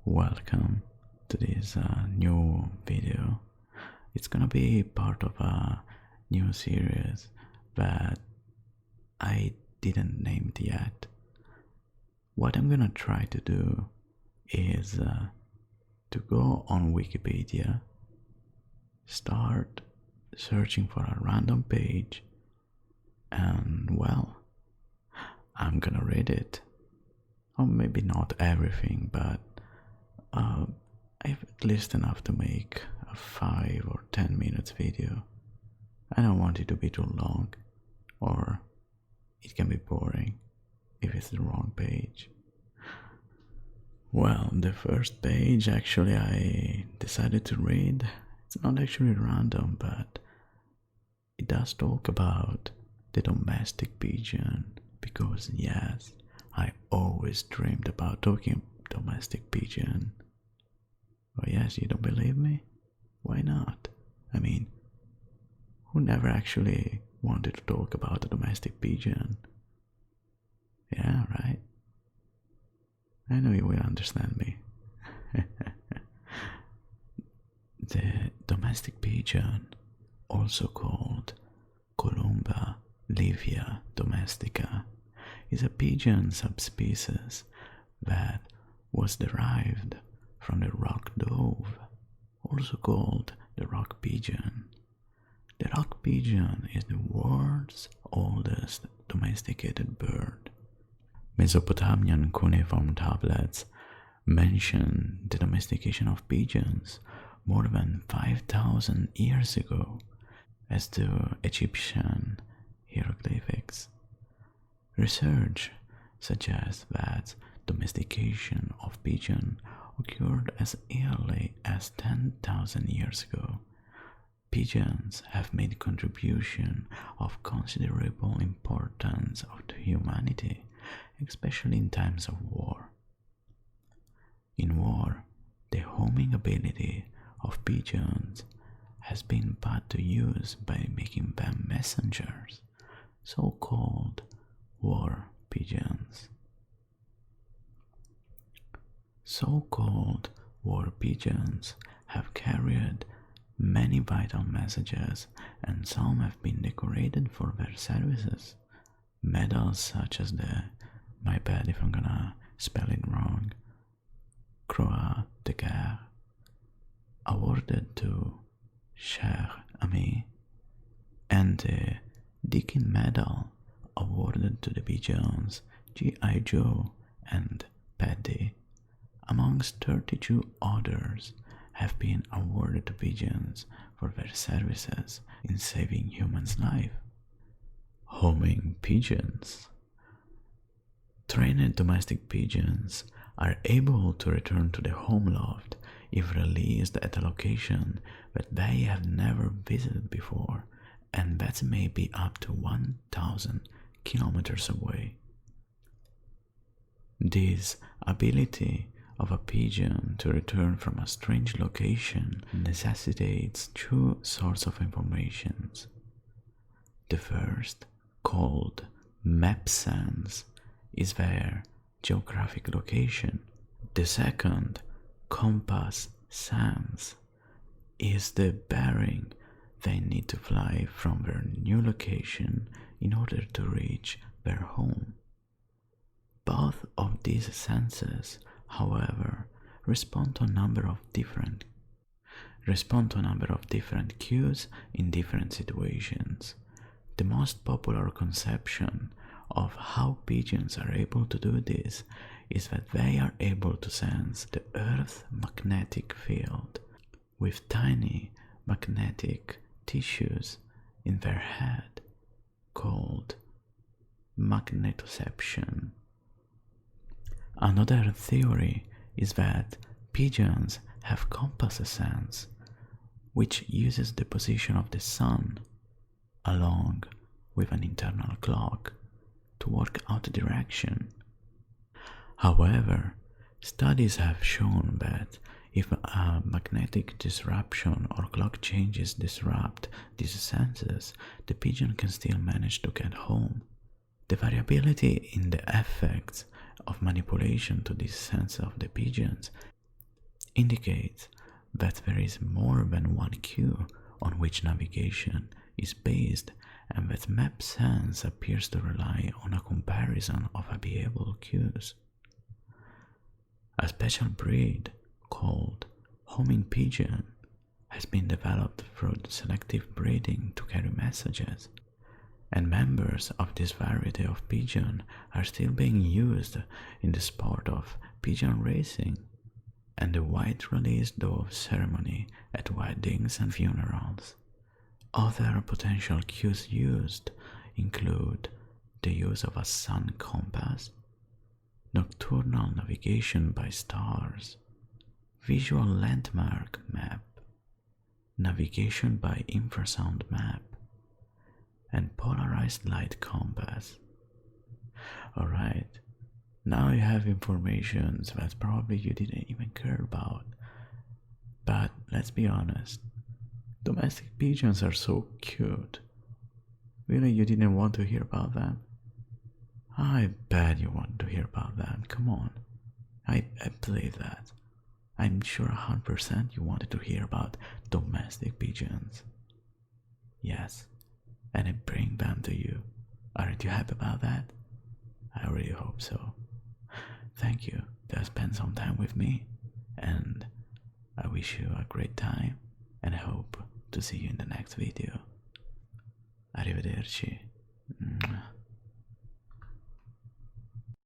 Welcome to this new video. It's gonna be part of a new series that I didn't name it yet. What I'm gonna try to do is to go on Wikipedia, start searching for a random page, and well, I'm gonna read it. Or maybe not everything, but I have at least enough to make a 5 or 10 minutes video. I don't want it to be too long, or it can be boring if it's the wrong page. Well, the first page actually I decided to read, it's not actually random, but it does talk about the domestic pigeon, because yes, I always dreamed about talking domestic pigeon. Oh yes, you don't believe me? Why not? I mean, who never actually wanted to talk about a domestic pigeon? Yeah, right? I know you will understand me. The domestic pigeon, also called Columba livia domestica, is a pigeon subspecies that was derived from the rock dove, also called the rock pigeon. The rock pigeon is the world's oldest domesticated bird. Mesopotamian cuneiform tablets mention the domestication of pigeons more than 5,000 years ago, as do Egyptian hieroglyphics. Research suggests that domestication of pigeon occurred as early as 10,000 years ago. Pigeons have made contribution of considerable importance to humanity, especially in times of war. In war, the homing ability of pigeons has been put to use by making them messengers, so-called war pigeons. So-called war pigeons have carried many vital messages, and some have been decorated for their services. Medals such as the, my bad if I'm gonna spell it wrong, Croix de Guerre, awarded to Cher Ami, and the Deakin Medal, awarded to the Pigeons, G.I. Joe, and Paddy, amongst 32 others, have been awarded to pigeons for their services in saving humans' life. Homing pigeons. Trained domestic pigeons are able to return to the home loft if released at a location that they have never visited before, and that may be up to 1,000 kilometers away. This ability of a pigeon to return from a strange location necessitates two sorts of information. The first, called map sense, is their geographic location. The second, compass sense, is the bearing they need to fly from their new location in order to reach their home. Both of these senses, however, respond to a number of different cues in different situations. The most popular conception of how pigeons are able to do this is that they are able to sense the Earth's magnetic field with tiny magnetic tissues in their head, called magnetoception. Another theory is that pigeons have compass sense, which uses the position of the sun, along with an internal clock, to work out the direction. However, studies have shown that if a magnetic disruption or clock changes disrupt these senses, the pigeon can still manage to get home. The variability in the effects of manipulation to this sense of the pigeons indicates that there is more than one queue on which navigation is based, and that map sense appears to rely on a comparison of available queues. A special breed called homing pigeon has been developed through selective breeding to carry messages, and members of this variety of pigeon are still being used in the sport of pigeon racing and the white release dove ceremony at weddings and funerals. Other potential cues used include the use of a sun compass, nocturnal navigation by stars, visual landmark map, navigation by infrasound map, and polarized light compass. Alright, now you have information that probably you didn't even care about. But let's be honest, domestic pigeons are so cute. Really, you didn't want to hear about them? I bet you want to hear about them, come on. I believe that. I'm sure 100% you wanted to hear about domestic pigeons. Yes, and I bring them to you. Aren't you happy about that? I really hope so. Thank you to spend some time with me, and I wish you a great time, and I hope to see you in the next video. Arrivederci.